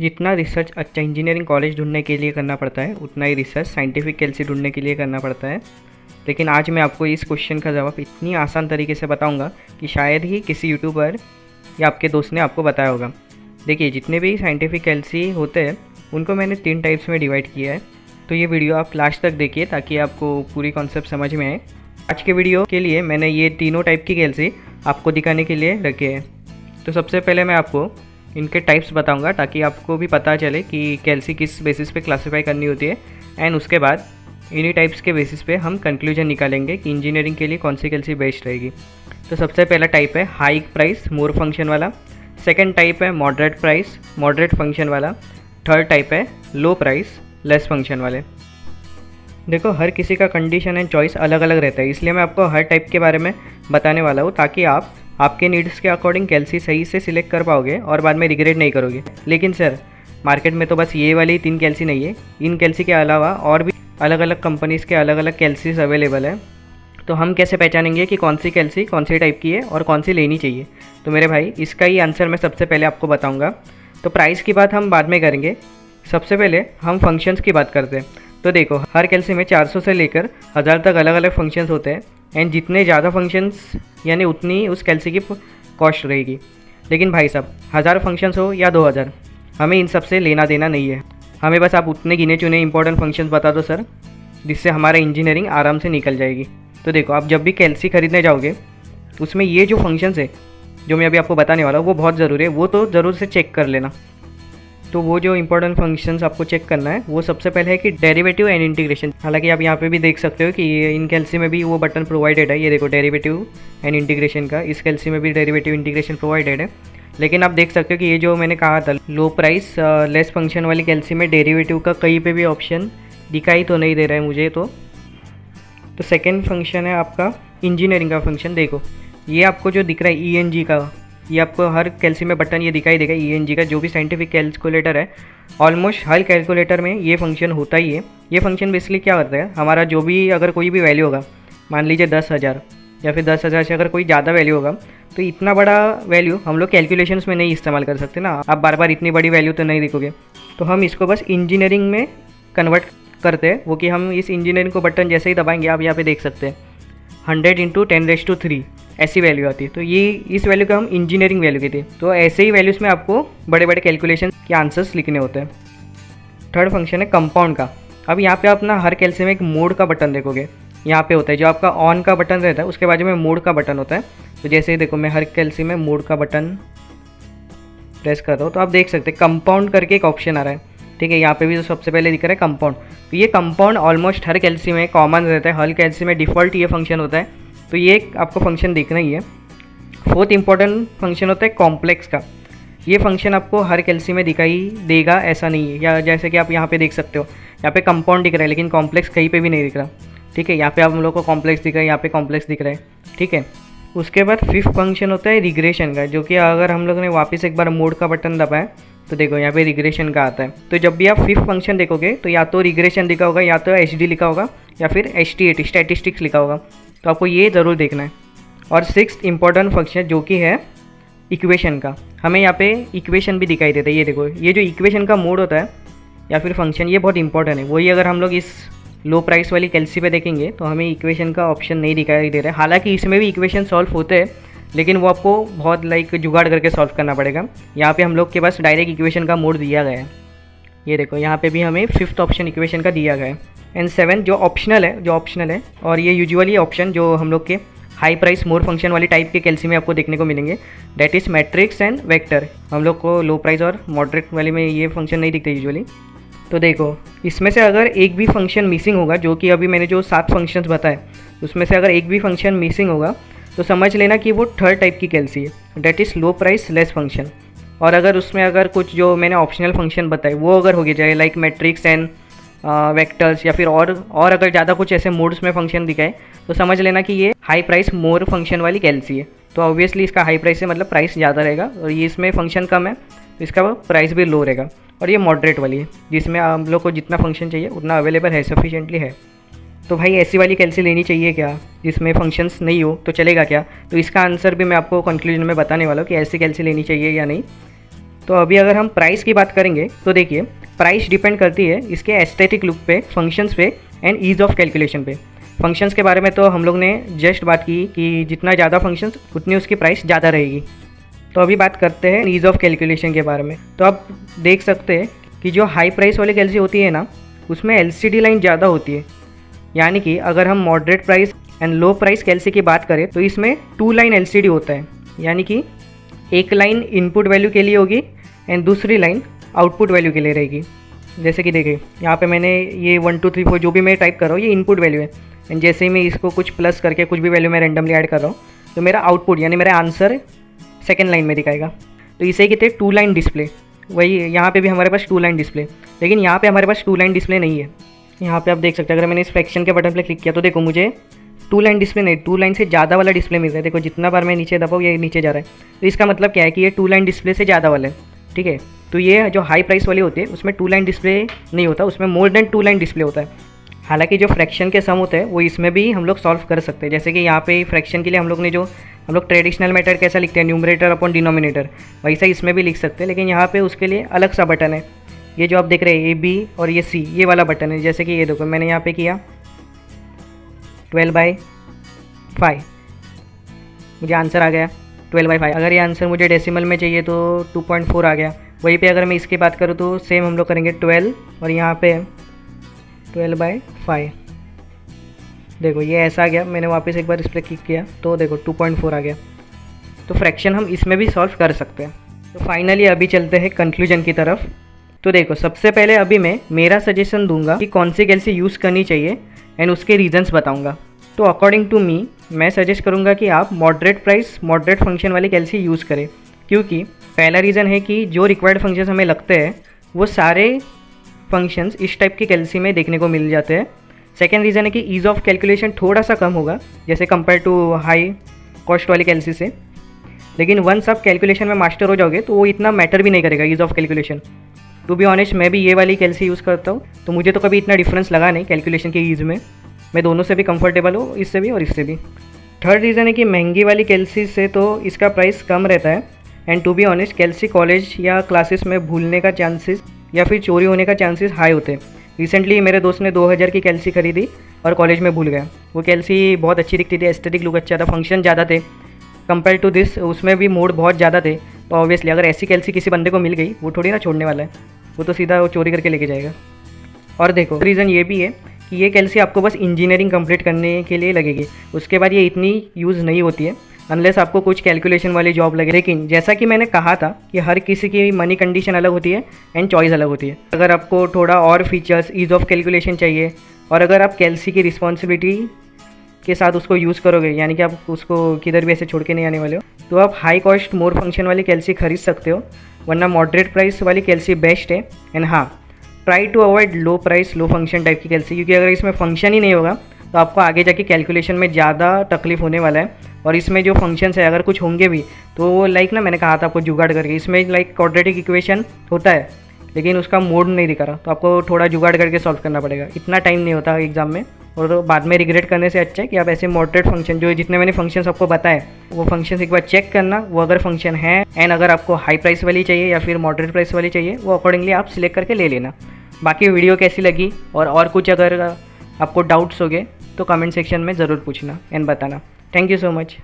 जितना रिसर्च अच्छा engineering college ढूंढने के लिए करना पड़ता है, उतना ही रिसर्च साइंटिफिक कैलसी ढूंढने के लिए करना पड़ता है। लेकिन आज मैं आपको इस क्वेश्चन का जवाब इतनी आसान तरीके से बताऊंगा कि शायद ही किसी यूट्यूबर या आपके दोस्त ने आपको बताया होगा। देखिए, जितने भी साइंटिफिक कैलसी होते हैं उनको मैंने 3 टाइप्स में डिवाइड किया है। तो ये वीडियो आप लास्ट तक देखिए ताकि आपको पूरी कॉन्सेप्ट समझ में आए। आज के वीडियो के लिए मैंने ये तीनों टाइप की कैलसी आपको दिखाने के लिए रखे हैं। तो सबसे पहले मैं आपको इनके टाइप्स बताऊंगा ताकि आपको भी पता चले कि कैलसी किस बेसिस पे क्लासिफाई करनी होती है। एंड उसके बाद इन्हीं टाइप्स के बेसिस पे हम कंक्लूजन निकालेंगे कि इंजीनियरिंग के लिए कौन सी कैलसी बेस्ट रहेगी। तो सबसे पहला टाइप है हाई प्राइस मोर फंक्शन वाला। सेकंड टाइप है मॉडरेट प्राइस मॉडरेट फंक्शन वाला। थर्ड टाइप है लो प्राइस लेस फंक्शन वाले। देखो, हर किसी का कंडीशन एंड चॉइस अलग अलग रहता है, इसलिए मैं आपको हर टाइप के बारे में बताने वाला हूँ ताकि आप आपके नीड्स के अकॉर्डिंग कैलसी सही से सिलेक्ट कर पाओगे और बाद में रिग्रेट नहीं करोगे। लेकिन सर, मार्केट में तो बस ये वाली 3 कैलसी नहीं है, इन कैलसी के अलावा और भी अलग अलग कंपनीज़ के अलग अलग कैलसीज अवेलेबल है। तो हम कैसे पहचानेंगे कि कौन सी कैलसी कौन सी टाइप की है और कौन सी लेनी चाहिए? तो मेरे भाई, इसका ही आंसर मैं सबसे पहले आपको बताऊँगा। तो प्राइस की बात हम बाद में करेंगे, सबसे पहले हम फंक्शंस की बात करते हैं। तो देखो, हर कैलसी में 400 से लेकर 1000 तक अलग अलग फंक्शंस होते हैं। एंड जितने ज़्यादा फंक्शंस यानी उतनी उस कैलसी की कॉस्ट रहेगी। लेकिन भाई साहब, 1000 फंक्शंस हो या 2000, हमें इन सब से लेना देना नहीं है। हमें बस आप उतने गिने चुने इंपॉर्टेंट फंक्शंस बता दो सर, जिससे हमारा इंजीनियरिंग आराम से निकल जाएगी। तो देखो, आप जब भी कैलसी खरीदने जाओगे उसमें ये जो फंक्शंस है जो मैं अभी आपको बताने वाला हूँ वो बहुत ज़रूरी है, वो तो ज़रूर से चेक कर लेना। तो वो जो इंपॉर्टेंट फंक्शंस आपको चेक करना है वो सबसे पहले है कि डेरिवेटिव एंड इंटीग्रेशन। हालांकि आप यहाँ पे भी देख सकते हो कि इन कैलसी में भी वो बटन प्रोवाइडेड है। ये देखो, डेरिवेटिव एंड इंटीग्रेशन का, इस कैलसी में भी डेरिवेटिव इंटीग्रेशन प्रोवाइडेड है। लेकिन आप देख सकते हो कि ये जो मैंने कहा था लो प्राइस लेस फंक्शन वाली कैलसी में डेरिवेटिव का कहीं पे भी ऑप्शन दिखाई तो नहीं दे रहा है मुझे। तो सेकेंड फंक्शन है आपका इंजीनियरिंग का फंक्शन। देखो, ये आपको जो दिख रहा है ENG का, ये आपको हर कैलसी में बटन ये दिखाई देगा। ENG का जो भी साइंटिफिक कैलकुलेटर है, ऑलमोस्ट हर कैलकुलेटर में ये फंक्शन होता ही है। ये फंक्शन बेसिकली क्या करता है, हमारा जो भी अगर कोई भी वैल्यू होगा, मान लीजिए 10,000 या फिर 10,000 से अगर कोई ज़्यादा वैल्यू होगा, तो इतना बड़ा वैल्यू हम लोग कैलकुलेशंस में नहीं इस्तेमाल कर सकते ना। आप बार बार इतनी बड़ी वैल्यू तो नहीं देखोगे। तो हम इसको बस इंजीनियरिंग में कन्वर्ट करते हैं। वो कि हम इस इंजीनियरिंग को बटन जैसे ही दबाएंगे, आप यहाँ पे देख सकते हैं 100 × 10⁻³ ऐसी वैल्यू आती है। तो ये इस वैल्यू का हम इंजीनियरिंग वैल्यू कहते हैं। तो ऐसे ही वैल्यूज़ में आपको बड़े बड़े कैलकुलेशन के आंसर्स लिखने होते हैं। थर्ड फंक्शन है कंपाउंड का। अब यहाँ पे अपना हर कैलसी में एक मोड का बटन देखोगे, यहाँ पे होता है जो आपका ऑन का बटन रहता है, उसके बाजू में मोड का बटन होता है। तो जैसे ही देखो, मैं हर कैलसी में मोड का बटन प्रेस कर रहा हूँ तो आप देख सकते हैं कंपाउंड करके एक ऑप्शन आ रहा है। ठीक है, यहाँ पे भी जो सबसे पहले दिख रहा है कंपाउंड। तो ये कंपाउंड ऑलमोस्ट हर कैलसी में कॉमन रहता है, हर कैलसी में डिफ़ॉल्ट ये फंक्शन होता है। तो ये आपको फंक्शन दिखना ही है। फोर्थ इंपॉर्टेंट फंक्शन होता है कॉम्प्लेक्स का। ये फंक्शन आपको हर कैलसी में दिखाई देगा ऐसा नहीं है, या जैसे कि आप यहाँ पे देख सकते हो, यहाँ पे कंपाउंड दिख रहा है लेकिन कॉम्प्लेक्स कहीं पे भी नहीं दिख रहा। ठीक है, यहाँ पे आप हम लोग को कॉम्प्लेक्स दिख रहा है, यहाँ पे कॉम्प्लेक्स दिख रहा है। ठीक है, उसके बाद फिफ्थ फंक्शन होता है रिग्रेशन का, जो कि अगर हम लोग ने वापस एक बार मोड का बटन दबाया तो देखो यहाँ पे रिग्रेशन का आता है। तो जब भी आप फिफ्थ फंक्शन देखोगे तो या तो रिग्रेशन लिखा होगा, या तो HD लिखा होगा, या फिर ST8 स्टैटिस्टिक्स लिखा होगा। तो आपको ये ज़रूर देखना है। और सिक्स्थ इंपॉर्टेंट फंक्शन जो कि है इक्वेशन का, हमें यहाँ पे इक्वेशन भी दिखाई देता है। ये देखो, ये जो इक्वेशन का मोड होता है या फिर फंक्शन, ये बहुत इंपॉर्टेंट है। वही अगर हम लोग इस लो प्राइस वाली कैलसी पे देखेंगे तो हमें इक्वेशन का ऑप्शन नहीं दिखाई दे रहा है। हालांकि इसमें भी इक्वेशन सॉल्व होते हैं, लेकिन वो आपको बहुत जुगाड़ करके सॉल्व करना पड़ेगा। यहाँ पे हम लोग के पास डायरेक्ट इक्वेशन का मोड दिया गया है। ये देखो, यहाँ पे भी हमें फिफ्थ ऑप्शन इक्वेशन का दिया गया है। एंड 7 जो ऑप्शनल है, और ये यूजुअली ऑप्शन जो हम लोग के हाई प्राइस मोर फंक्शन वाली टाइप के कैलसी में आपको देखने को मिलेंगे, that is matrix and vector. हम लोग को लो प्राइस और मॉडरेट वाले में ये फंक्शन नहीं दिखते यूजुअली। तो देखो, इसमें से अगर एक भी फंक्शन मिसिंग होगा, जो कि अभी मैंने जो 7 फंक्शंस बताए उसमें से अगर एक भी फंक्शन मिसिंग होगा तो समझ लेना कि वो थर्ड टाइप की कैलसी है, that is low price less function. और अगर उसमें अगर कुछ जो मैंने ऑप्शनल फंक्शन बताए वो अगर हो गया जाए, लाइक मैट्रिक्स एंड वेक्टर्स, या फिर और अगर ज़्यादा कुछ ऐसे मोड्स में फंक्शन दिखाए, तो समझ लेना कि ये हाई प्राइस मोर फंक्शन वाली कैलसी है। तो ऑब्वियसली इसका हाई प्राइस है, मतलब प्राइस ज़्यादा रहेगा, और ये इसमें फंक्शन कम है तो इसका प्राइस भी लो रहेगा। और ये मॉडरेट वाली है, जिसमें हम लोग को जितना फंक्शन चाहिए उतना अवेलेबल है, सफिशिएंटली है। तो भाई, ऐसी वाली कैलसी लेनी चाहिए क्या जिसमें फंक्शंस नहीं हो, तो चलेगा क्या? तो इसका आंसर भी मैं आपको कंक्लूजन में बताने वाला हूँ कि ऐसी कैलसी लेनी चाहिए या नहीं। तो अभी अगर हम प्राइस की बात करेंगे तो देखिए प्राइस डिपेंड करती है इसके एस्थेटिक लुक पे, फंक्शंस पे एंड ईज़ ऑफ कैलकुलेशन पे। फंक्शंस के बारे में तो हम लोग ने जस्ट बात की कि जितना ज़्यादा फंक्शंस उतनी उसकी प्राइस ज़्यादा रहेगी। तो अभी बात करते हैं ईज़ ऑफ कैलकुलेशन के बारे में। तो आप देख सकते हैं कि जो हाई प्राइस वाली कैलसी होती है ना, उसमें एलसीडी लाइन ज़्यादा होती है। यानी कि अगर हम moderate price and low price कैलसी की बात करें तो इसमें 2 लाइन एलसीडी होता है। यानी कि एक लाइन इनपुट वैल्यू के लिए होगी एंड दूसरी लाइन आउटपुट वैल्यू के लिए रहेगी। जैसे कि देखिए यहाँ पे मैंने ये 1 2 3 4 जो भी मैं टाइप कर रहा हूँ ये इनपुट वैल्यू है, एंड जैसे ही मैं इसको कुछ प्लस करके कुछ भी वैल्यू मैं रैंडमली ऐड कर रहा हूँ तो मेरा आउटपुट यानी मेरा आंसर सेकेंड लाइन में दिखाएगा। तो इसे कहते हैं 2 लाइन डिस्प्ले। वही यहाँ पे भी हमारे पास 2 लाइन डिस्प्ले, लेकिन यहाँ पे हमारे पास 2 लाइन डिस्प्ले नहीं है। यहाँ पे आप देख सकते हैं अगर मैंने इस फ्रैक्शन के बटन पे क्लिक किया तो देखो मुझे 2 लाइन डिस्प्ले नहीं, 2 लाइन से ज़्यादा वाला डिस्प्ले मिल रहा है। देखो जितना बार मैं नीचे दबाऊँ ये नीचे जा रहा है। तो इसका मतलब क्या है कि ये 2 लाइन डिस्प्ले से ज़्यादा वाला है, ठीक है। तो ये जो हाई प्राइस वाली होती है उसमें 2 लाइन डिस्प्ले नहीं होता, उसमें मोर देन 2 लाइन डिस्प्ले होता है। हालांकि जो फ्रैक्शन के सम होते हैं वो इसमें भी हम लोग सॉल्व कर सकते हैं। जैसे कि यहाँ पे फ्रैक्शन के लिए हम लोग ट्रेडिशनल मेथड कैसा लिखते हैं, न्यूमरेटर अपॉन डिनोमिनेटर, वैसा इसमें भी लिख सकते हैं। लेकिन यहाँ पे उसके लिए अलग सा बटन है। ये जो आप देख रहे हैं ए बी और ये सी, ये वाला बटन है। जैसे कि ये देखो मैंने यहाँ पे किया 12/5, मुझे आंसर आ गया 12/5। अगर ये आंसर मुझे डेसिमल में चाहिए तो 2.4 आ गया। वहीं पे अगर मैं इसकी बात करूँ तो सेम हम लोग करेंगे 12 और यहाँ पे 12/5। देखो ये ऐसा आ गया। मैंने वापस एक बार इस पर क्लिक किया तो देखो 2.4 आ गया। तो फ्रैक्शन हम इसमें भी सॉल्व कर सकते हैं। तो फाइनली अभी चलते हैं कंक्लूजन की तरफ। तो देखो सबसे पहले अभी मैं मेरा सजेशन दूंगा कि कौन सी कैलसी यूज़ करनी चाहिए एंड उसके रीजंस बताऊंगा। तो अकॉर्डिंग टू मी मैं सजेस्ट करूंगा कि आप मॉडरेट प्राइस मॉडरेट फंक्शन वाली कैलसी यूज़ करें, क्योंकि पहला रीज़न है कि जो रिक्वायर्ड फंक्शंस हमें लगते हैं वो सारे फंक्शंस इस टाइप की कैलसी में देखने को मिल जाते हैं। सेकेंड रीज़न है कि ईज़ ऑफ कैलकुलेशन थोड़ा सा कम होगा जैसे कंपेयर टू हाई कॉस्ट वाली कैलसी से। लेकिन वंस आप कैलकुलेशन में मास्टर हो जाओगे तो वो इतना मैटर भी नहीं करेगा ease of calculation. To be honest मैं भी ये वाली कैलसी यूज़ करता हूँ, तो मुझे तो कभी इतना डिफरेंस लगा नहीं कैलकुलेशन के ईज़ में। मैं दोनों से भी कंफर्टेबल हूँ, इससे भी और इससे भी। थर्ड रीज़न है कि महंगी वाली कैलसी से तो इसका प्राइस कम रहता है, and to be honest calci college या क्लासेस में भूलने का चांसेस या फिर चोरी होने का चांसेस हाई होते हैं। रिसेंटली मेरे दोस्त ने 2000 की कैलसी खरीदी और कॉलेज में भूल गया। वो कैलसी बहुत अच्छी दिखती थी, एस्थेटिक लुक अच्छा था, फंक्शन ज़्यादा थे कंपेयर टू दिस, उसमें भी मोड बहुत ज़्यादा थे। तो ऑब्वियसली अगर ऐसी कैलसी किसी बंदे को मिल गई वो थोड़ी ना छोड़ने वाला है, वो तो सीधा वो चोरी करके लेके जाएगा। और देखो रीज़न ये भी है कि ये कैलसी आपको बस इंजीनियरिंग कंप्लीट करने के लिए लगेगी, उसके बाद ये इतनी यूज़ नहीं होती है अनलेस आपको कुछ कैलकुलेशन वाली जॉब लगे। लेकिन जैसा कि मैंने कहा था कि हर किसी की मनी कंडीशन अलग होती है एंड चॉइस अलग होती है। अगर आपको थोड़ा और फीचर्स ईज़ ऑफ कैलकुलेशन चाहिए और अगर आप कैलसी की रिस्पॉन्सिबिलिटी के साथ उसको यूज़ करोगे, यानी कि आप उसको किधर भी ऐसे छोड़ के नहीं आने वाले हो, तो आप हाई कॉस्ट मोर फंक्शन वाली कैलसी खरीद सकते हो, वरना मॉडरेट प्राइस वाली कैलसी बेस्ट है। एंड हाँ, try to avoid low price low function type की कैलसी, क्योंकि अगर इसमें फंक्शन ही नहीं होगा तो आपको आगे जाके कैलकुलेशन में ज़्यादा तकलीफ होने वाला है। और इसमें जो फंक्शंस है अगर कुछ होंगे भी तो वो लाइक ना मैंने कहा था आपको जुगाड़ करके, इसमें लाइक क्वाड्रेटिक इक्वेशन होता है लेकिन उसका मोड नहीं दिखा रहा, तो आपको थोड़ा जुगाड़ करके सॉल्व करना पड़ेगा। इतना टाइम नहीं होता एग्जाम में, और तो बाद में रिग्रेट करने से अच्छा है कि आप ऐसे मॉडरेट फंक्शन जो जितने मैंने फंक्शंस आपको बताए वो फंक्शंस एक बार चेक करना, वो अगर फंक्शन है एंड अगर आपको हाई प्राइस वाली चाहिए या फिर मॉडरेट प्राइस वाली चाहिए वो अकॉर्डिंगली आप सिलेक्ट करके ले लेना। बाकी वीडियो कैसी लगी और कुछ अगर आपको डाउट्स हो गए तो कमेंट सेक्शन में ज़रूर पूछना एंड बताना। Thank you so much.